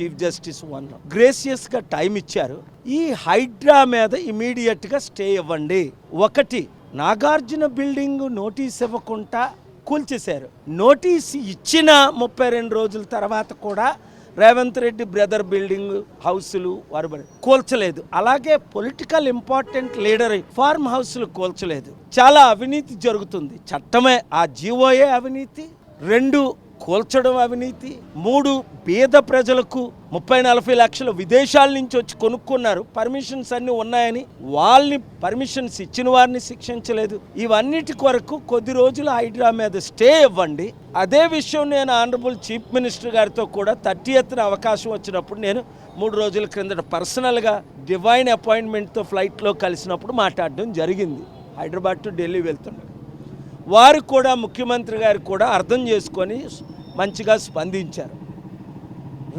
Chief justice 1 గ్రేసియస్గా time ఇచ్చారు. ఈ హైడ్రా మీద ఇమీడియట్గా స్టే ఇవ్వండి. ఒకటి, నాగార్జున బిల్డింగ్ నోటీస్ ఇవ్వకుండా కూల్చేశారు. నోటీస్ ఇచ్చిన 32 రోజుల తర్వాత కూడా రేవంత్ రెడ్డి బ్రదర్ బిల్డింగ్ హౌసులు వారు కూల్చలేదు. అలాగే పొలిటికల్ ఇంపార్టెంట్ లీడర్ ఫార్మ్ హౌస్లు కూల్చలేదు. చాలా అవినీతి జరుగుతుంది. చట్టమే ఆ జీవోయే అవినీతి, 2 కూల్చడం అవినీతి, 3 పేద ప్రజలకు 30-40 లక్షలు విదేశాల నుంచి వచ్చి కొనుక్కున్నారు, పర్మిషన్స్ అన్నీ ఉన్నాయని వాళ్ళని పర్మిషన్స్ ఇచ్చిన వారిని శిక్షించలేదు. ఇవన్నిటి కొరకు కొద్ది రోజులు హైడ్రా మీద స్టే ఇవ్వండి. అదే విషయం నేను ఆనరబుల్ చీఫ్ మినిస్టర్ గారితో కూడా 30th అవకాశం వచ్చినప్పుడు నేను 3 రోజుల క్రిందట పర్సనల్గా డివైన్ అపాయింట్మెంట్తో ఫ్లైట్లో కలిసినప్పుడు మాట్లాడడం జరిగింది. హైదరాబాద్ టు ఢిల్లీ వెళ్తున్నాడు. వారు కూడా ముఖ్యమంత్రి గారు కూడా అర్థం చేసుకొని మంచిగా స్పందించారు.